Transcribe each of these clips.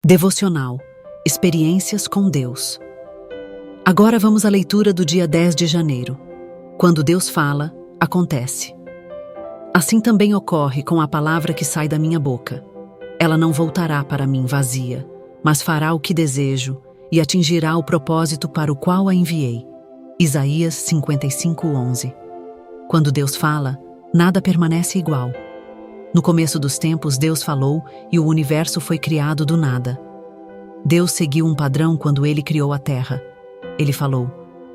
Devocional. Experiências com Deus. Agora vamos à leitura do dia 10 de janeiro. Quando Deus fala, acontece. Assim também ocorre com a palavra que sai da minha boca. Ela não voltará para mim vazia, mas fará o que desejo e atingirá o propósito para o qual a enviei. Isaías 55:11. Quando Deus fala, nada permanece igual. No começo dos tempos, Deus falou e o universo foi criado do nada. Deus seguiu um padrão quando Ele criou a terra. Ele falou,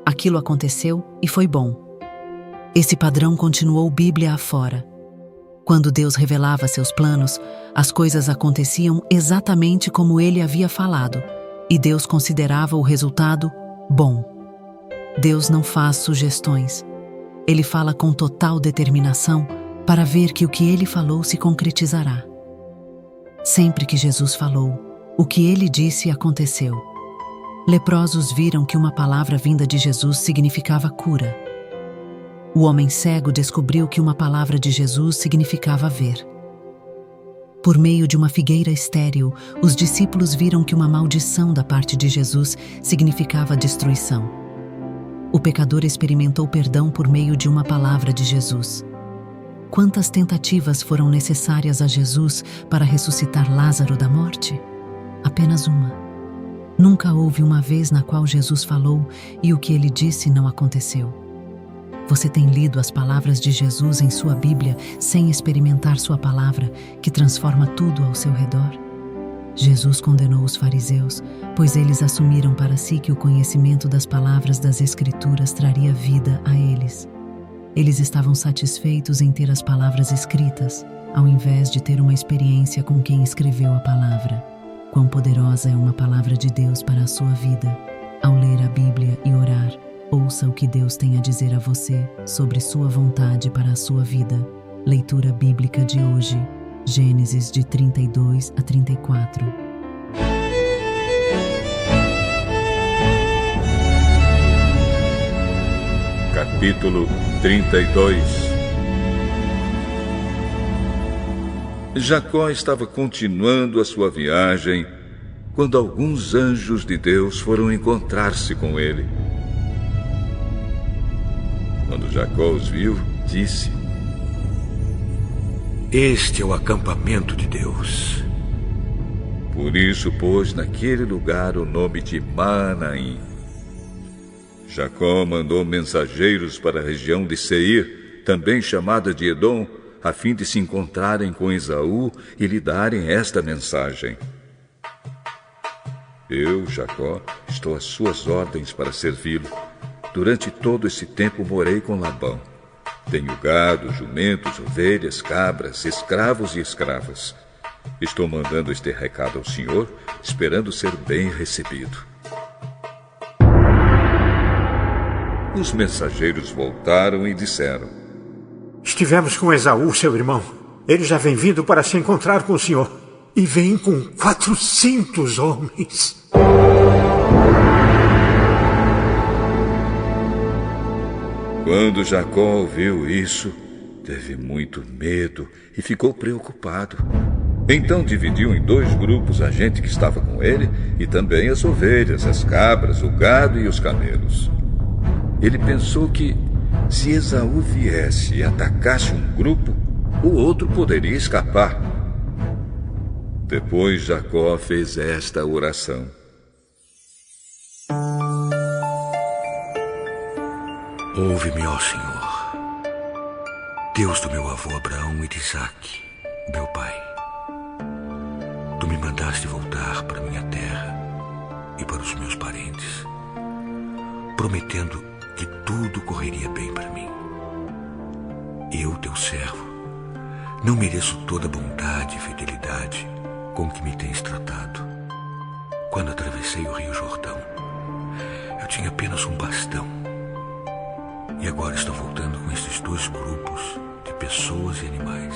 aquilo aconteceu e foi bom. Esse padrão continuou Bíblia afora. Quando Deus revelava seus planos, as coisas aconteciam exatamente como Ele havia falado, e Deus considerava o resultado bom. Deus não faz sugestões. Ele fala com total determinação para ver que o que Ele falou se concretizará. Sempre que Jesus falou, o que Ele disse aconteceu. Leprosos viram que uma palavra vinda de Jesus significava cura. O homem cego descobriu que uma palavra de Jesus significava ver. Por meio de uma figueira estéril, os discípulos viram que uma maldição da parte de Jesus significava destruição. O pecador experimentou perdão por meio de uma palavra de Jesus. Quantas tentativas foram necessárias a Jesus para ressuscitar Lázaro da morte? Apenas uma. Nunca houve uma vez na qual Jesus falou e o que Ele disse não aconteceu. Você tem lido as palavras de Jesus em sua Bíblia sem experimentar sua palavra, que transforma tudo ao seu redor? Jesus condenou os fariseus, pois eles assumiram para si que o conhecimento das palavras das Escrituras traria vida a eles. Eles estavam satisfeitos em ter as palavras escritas, ao invés de ter uma experiência com quem escreveu a palavra. Quão poderosa é uma palavra de Deus para a sua vida. Ao ler a Bíblia e orar, ouça o que Deus tem a dizer a você sobre sua vontade para a sua vida. Leitura bíblica de hoje, Gênesis de 32 a 34. Capítulo 32. Jacó estava continuando a sua viagem quando alguns anjos de Deus foram encontrar-se com ele. Quando Jacó os viu, disse: Este é o acampamento de Deus. Por isso pôs naquele lugar o nome de Manaim. Jacó mandou mensageiros para a região de Seir, também chamada de Edom, a fim de se encontrarem com Esaú e lhe darem esta mensagem: Eu, Jacó, estou às suas ordens para servi-lo. Durante todo esse tempo morei com Labão. Tenho gado, jumentos, ovelhas, cabras, escravos e escravas. Estou mandando este recado ao Senhor, esperando ser bem recebido. Os mensageiros voltaram e disseram: Estivemos com Esaú, seu irmão. Ele já vem vindo para se encontrar com o senhor. E vem com 400 homens. Quando Jacó ouviu isso, teve muito medo e ficou preocupado. Então dividiu em 2 grupos a gente que estava com ele e também as ovelhas, as cabras, o gado e os camelos. Ele pensou que, se Esaú viesse e atacasse um grupo, o outro poderia escapar. Depois Jacó fez esta oração: Ouve-me, ó Senhor, Deus do meu avô Abraão e de Isaque, meu pai. Tu me mandaste voltar para minha terra e para os meus parentes, prometendo que tudo correria bem para mim. Eu, teu servo, não mereço toda a bondade e fidelidade com que me tens tratado. Quando atravessei o rio Jordão, eu tinha apenas um bastão. E agora estou voltando com estes 2 grupos de pessoas e animais.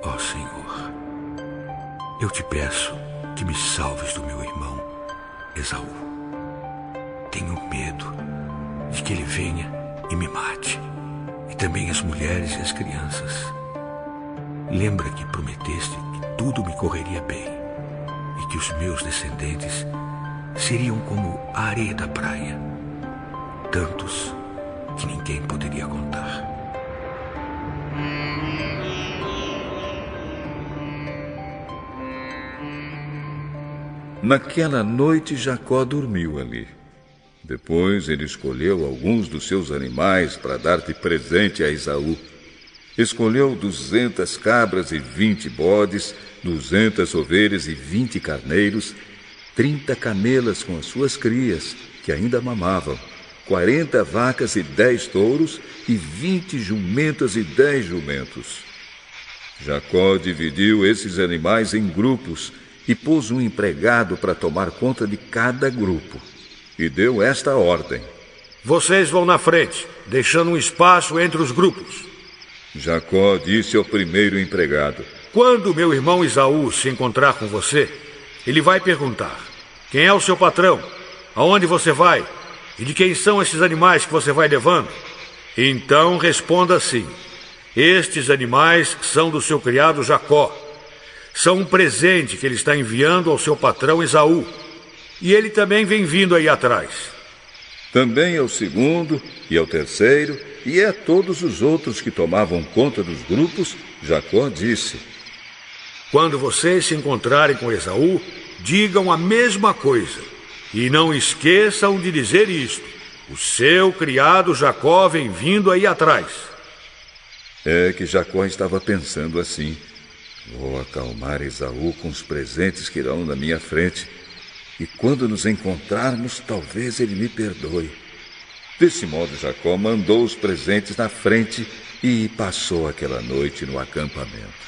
Ó Senhor, eu te peço que me salves do meu irmão Esaú. Tenho medo de que ele venha e me mate, e também as mulheres e as crianças. Lembra que prometeste que tudo me correria bem e que que os meus descendentes seriam como a areia da praia, tantos que ninguém poderia contar. Naquela noite, Jacó dormiu ali. Depois ele escolheu alguns dos seus animais para dar de presente a Esaú. Escolheu 200 cabras e 20 bodes, 200 ovelhas e 20 carneiros, 30 camelas com as suas crias, que ainda mamavam, 40 vacas e 10 touros, e 20 jumentas e 10 jumentos. Jacó dividiu esses animais em grupos e pôs um empregado para tomar conta de cada grupo. E deu esta ordem: vocês vão na frente, deixando um espaço entre os grupos. Jacó disse ao primeiro empregado: quando meu irmão Esaú se encontrar com você, ele vai perguntar: quem é o seu patrão? Aonde você vai? E de quem são esses animais que você vai levando? Então responda assim: estes animais são do seu criado Jacó. São um presente que ele está enviando ao seu patrão Esaú. E ele também vem vindo aí atrás. Também ao segundo e ao terceiro e a todos os outros que tomavam conta dos grupos, Jacó disse: quando vocês se encontrarem com Esaú, digam a mesma coisa. E não esqueçam de dizer isto: o seu criado Jacó vem vindo aí atrás. É que Jacó estava pensando assim: vou acalmar Esaú com os presentes que irão na minha frente, e quando nos encontrarmos, talvez ele me perdoe. Desse modo, Jacó mandou os presentes na frente e passou aquela noite no acampamento.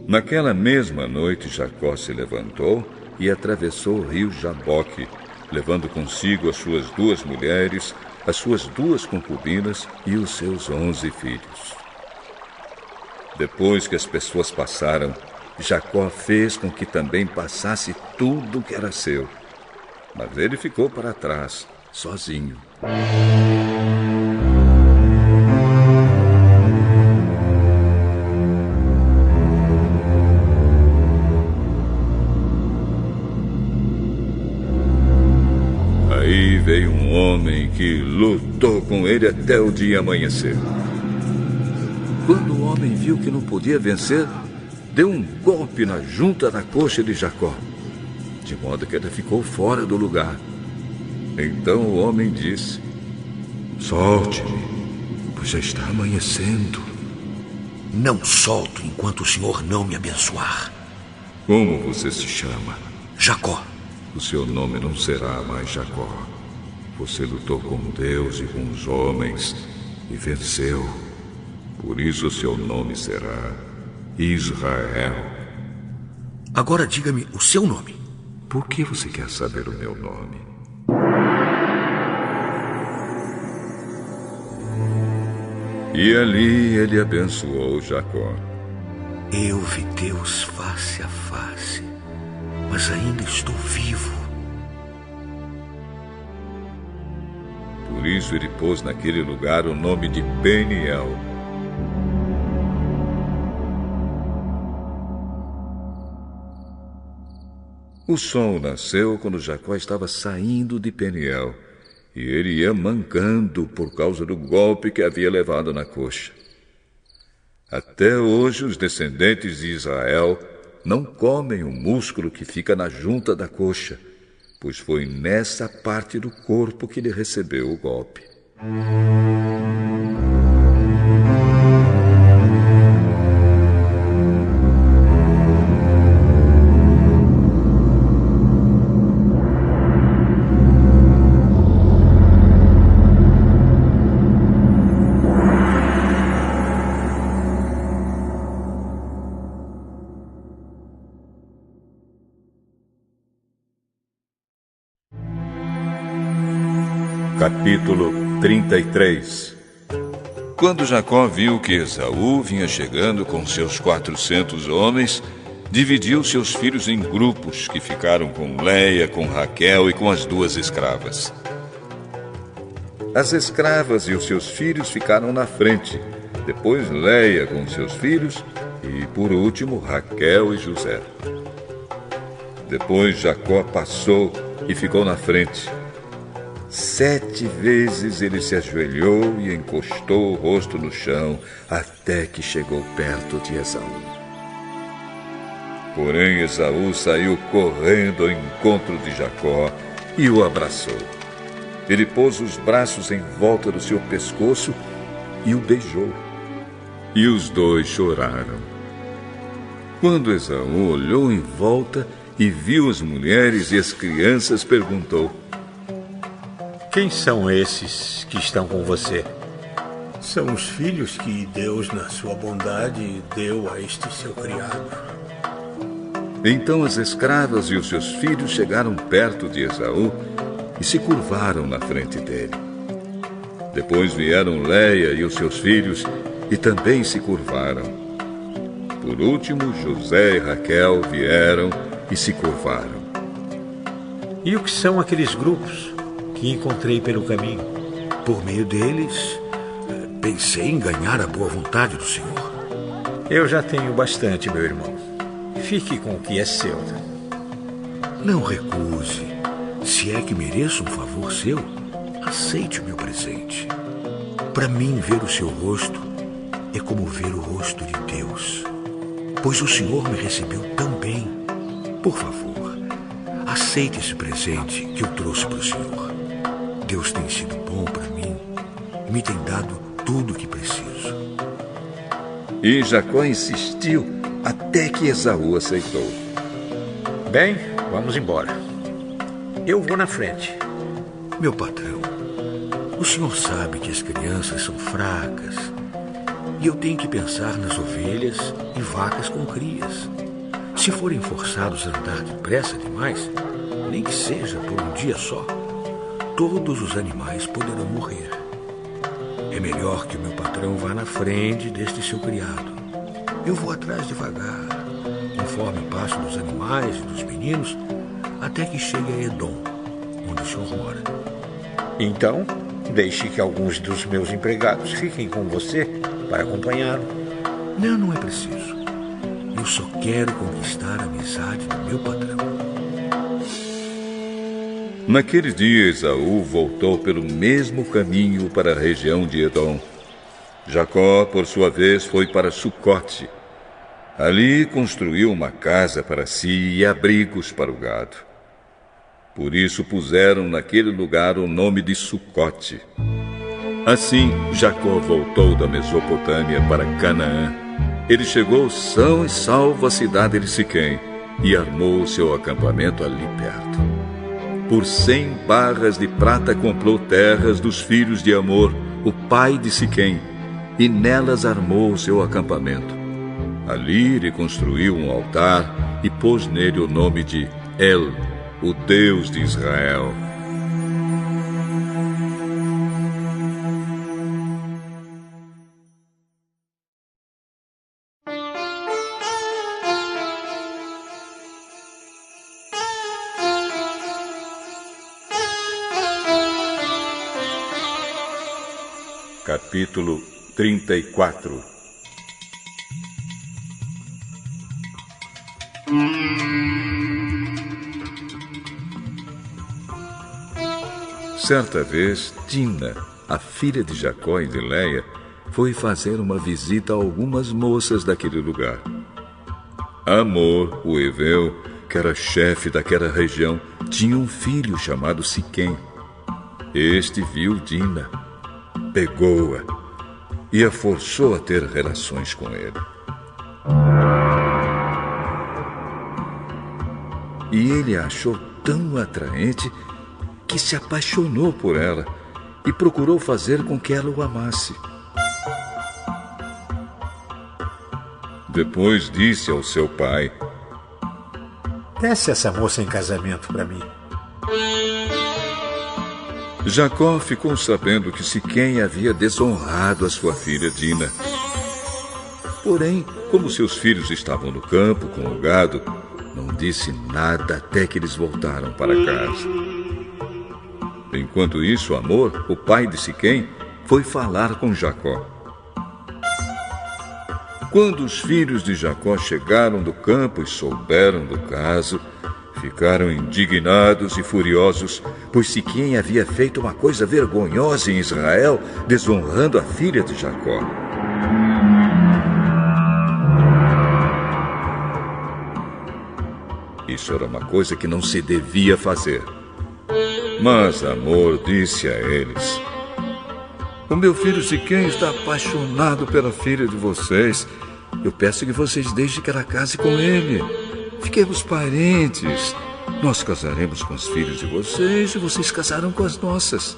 Naquela mesma noite, Jacó se levantou e atravessou o rio Jaboque, levando consigo as suas 2 mulheres, as suas 2 concubinas e os seus 11 filhos. Depois que as pessoas passaram, Jacó fez com que também passasse tudo o que era seu. Mas ele ficou para trás, sozinho. Aí veio um homem que lutou com ele até o dia amanhecer. Quando o homem viu que não podia vencer, deu um golpe na junta da coxa de Jacó, de modo que ela ficou fora do lugar. Então o homem disse: solte-me, pois já está amanhecendo. Não solto enquanto o senhor não me abençoar. Como você se chama? Jacó. O seu nome não será mais Jacó. Você lutou com Deus e com os homens e venceu. Por isso o seu nome será Israel. Agora diga-me o seu nome. Por que você quer saber o meu nome? E ali ele abençoou Jacó. Eu vi Deus face a face, mas ainda estou vivo. Por isso ele pôs naquele lugar o nome de Peniel. O sol nasceu quando Jacó estava saindo de Peniel, e ele ia mancando por causa do golpe que havia levado na coxa. Até hoje os descendentes de Israel não comem o músculo que fica na junta da coxa, pois foi nessa parte do corpo que ele recebeu o golpe. Capítulo 33. Quando Jacó viu que Esaú vinha chegando com seus 400 homens, dividiu seus filhos em grupos que ficaram com Leia, com Raquel e com as 2 escravas. As escravas e os seus filhos ficaram na frente, depois Léia com seus filhos e, por último, Raquel e José. Depois Jacó passou e ficou na frente. 7 vezes ele se ajoelhou e encostou o rosto no chão até que chegou perto de Esaú. Porém, Esaú saiu correndo ao encontro de Jacó e o abraçou. Ele pôs os braços em volta do seu pescoço e o beijou. E os dois choraram. Quando Esaú olhou em volta e viu as mulheres e as crianças, perguntou: Quem são esses que estão com você? São os filhos que Deus, na sua bondade, deu a este seu criado. Então as escravas e os seus filhos chegaram perto de Esaú e se curvaram na frente dele. Depois vieram Léia e os seus filhos e também se curvaram. Por último, José e Raquel vieram e se curvaram. E o que são aqueles grupos que encontrei pelo caminho? Por meio deles, pensei em ganhar a boa vontade do Senhor. Eu já tenho bastante, meu irmão. Fique com o que é seu. Não recuse. Se é que mereço um favor seu, aceite o meu presente. Para mim, ver o seu rosto é como ver o rosto de Deus, pois o Senhor me recebeu tão bem. Por favor, aceite esse presente que eu trouxe para o Senhor. Deus tem sido bom para mim e me tem dado tudo o que preciso. E Jacó insistiu até que Esaú aceitou. Bem, vamos embora. Eu vou na frente. Meu patrão, o senhor sabe que as crianças são fracas e eu tenho que pensar nas ovelhas e vacas com crias. Se forem forçados a andar depressa demais, nem que seja por um dia só, todos os animais poderão morrer. É melhor que o meu patrão vá na frente deste seu criado. Eu vou atrás devagar, conforme o passo dos animais e dos meninos, até que chegue a Edom, onde o senhor mora. Então, deixe que alguns dos meus empregados fiquem com você para acompanhá-lo. Não, não é preciso. Eu só quero conquistar a amizade do meu patrão. Naquele dia, Esaú voltou pelo mesmo caminho para a região de Edom. Jacó, por sua vez, foi para Sucote. Ali construiu uma casa para si e abrigos para o gado. Por isso puseram naquele lugar o nome de Sucote. Assim, Jacó voltou da Mesopotâmia para Canaã. Ele chegou são e salvo à cidade de Siquém e armou seu acampamento ali perto. Por 100 barras de prata comprou terras dos filhos de Amor, o pai de Siquém, e nelas armou seu acampamento. Ali ele construiu um altar e pôs nele o nome de El, o Deus de Israel. Capítulo 34. Certa vez, Dina, a filha de Jacó e de Léia, foi fazer uma visita a algumas moças daquele lugar. Amor, o heveu, que era chefe daquela região, tinha um filho chamado Siquém. Este viu Dina, pegou-a e a forçou a ter relações com ele. E ele a achou tão atraente que se apaixonou por ela e procurou fazer com que ela o amasse. Depois disse ao seu pai: Peça essa moça em casamento para mim. Jacó ficou sabendo que Siquém havia desonrado a sua filha Dina. Porém, como seus filhos estavam no campo com o gado, não disse nada até que eles voltaram para casa. Enquanto isso, Amor, o pai de Siquém, foi falar com Jacó. Quando os filhos de Jacó chegaram do campo e souberam do caso, ficaram indignados e furiosos, pois Siquém havia feito uma coisa vergonhosa em Israel, desonrando a filha de Jacó. Isso era uma coisa que não se devia fazer. Mas Amor disse a eles: o meu filho Siquém está apaixonado pela filha de vocês. Eu peço que vocês deixem que ela case com ele. Fiquemos parentes. Nós casaremos com as filhas de vocês e vocês casarão com as nossas.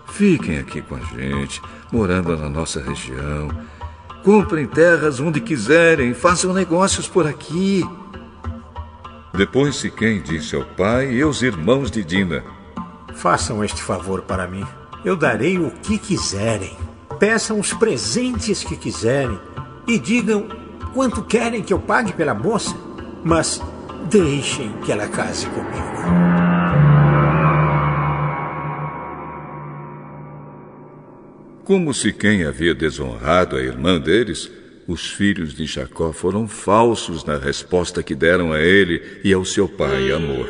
Fiquem aqui com a gente, morando na nossa região. Comprem terras onde quiserem, façam negócios por aqui. Depois Siquém disse ao pai e aos irmãos de Dina: façam este favor para mim. Eu darei o que quiserem. Peçam os presentes que quiserem e digam quanto querem que eu pague pela moça. Mas deixem que ela case comigo. Como Siquém havia desonrado a irmã deles, os filhos de Jacó foram falsos na resposta que deram a ele e ao seu pai Amor.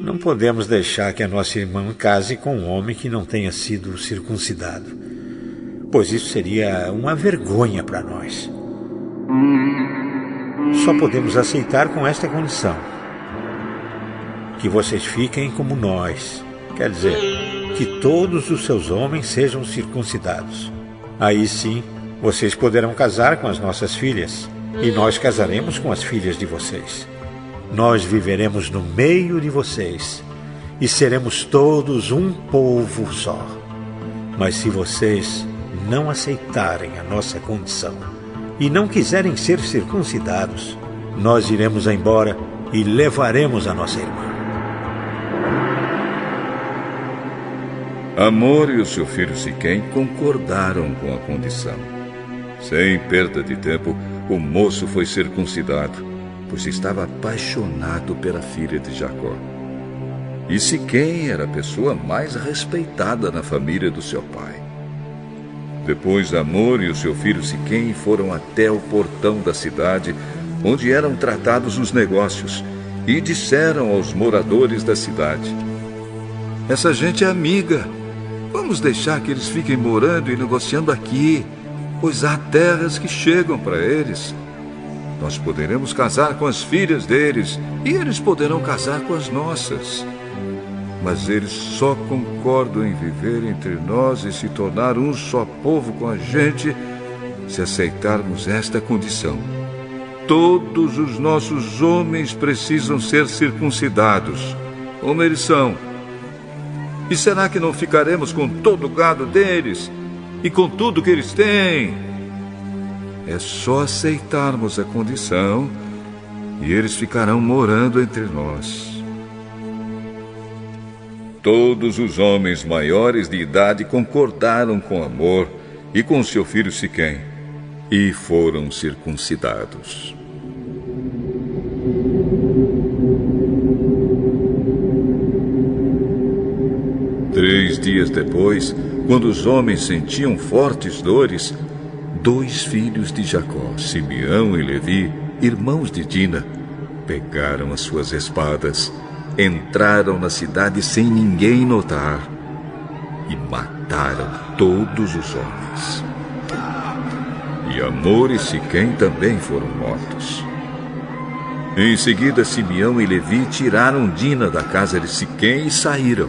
Não podemos deixar que a nossa irmã case com um homem que não tenha sido circuncidado, pois isso seria uma vergonha para nós. Só podemos aceitar com esta condição: que vocês fiquem como nós, quer dizer, que todos os seus homens sejam circuncidados. Aí sim, vocês poderão casar com as nossas filhas, e nós casaremos com as filhas de vocês. Nós viveremos no meio de vocês, e seremos todos um povo só. Mas se vocês não aceitarem a nossa condição, e não quiserem ser circuncidados, nós iremos embora e levaremos a nossa irmã. Amor e o seu filho Siquém concordaram com a condição. Sem perda de tempo, o moço foi circuncidado, pois estava apaixonado pela filha de Jacó. E Siquém era a pessoa mais respeitada na família do seu pai. Depois Amor e o seu filho Siquém foram até o portão da cidade, onde eram tratados os negócios, e disseram aos moradores da cidade: essa gente é amiga. Vamos deixar que eles fiquem morando e negociando aqui, pois há terras que chegam para eles. Nós poderemos casar com as filhas deles e eles poderão casar com as nossas. Mas eles só concordam em viver entre nós e se tornar um só povo com a gente se aceitarmos esta condição. Todos os nossos homens precisam ser circuncidados, como eles são. E será que não ficaremos com todo o gado deles e com tudo que eles têm? É só aceitarmos a condição e eles ficarão morando entre nós. Todos os homens maiores de idade concordaram com Amor e com seu filho Siquém e foram circuncidados. Três dias depois, quando os homens sentiam fortes dores, 2 filhos de Jacó, Simeão e Levi, irmãos de Dina, pegaram as suas espadas, entraram na cidade sem ninguém notar e mataram todos os homens. E Amor e Siquém também foram mortos. Em seguida, Simeão e Levi tiraram Dina da casa de Siquém e saíram.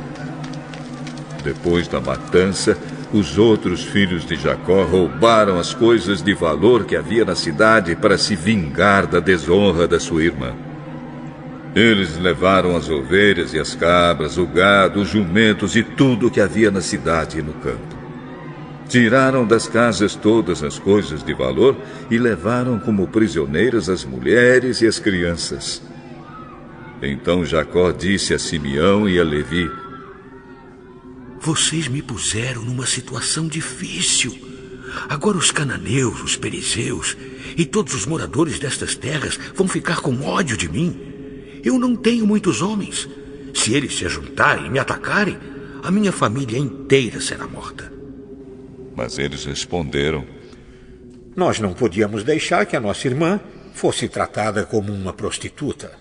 Depois da matança, os outros filhos de Jacó roubaram as coisas de valor que havia na cidade para se vingar da desonra da sua irmã. Eles levaram as ovelhas e as cabras, o gado, os jumentos e tudo o que havia na cidade e no campo. Tiraram das casas todas as coisas de valor e levaram como prisioneiras as mulheres e as crianças. Então Jacó disse a Simeão e a Levi: vocês me puseram numa situação difícil. Agora os cananeus, os perizeus e todos os moradores destas terras vão ficar com ódio de mim. Eu não tenho muitos homens. Se eles se juntarem e me atacarem, a minha família inteira será morta. Mas eles responderam: Nós não podíamos deixar que a nossa irmã fosse tratada como uma prostituta.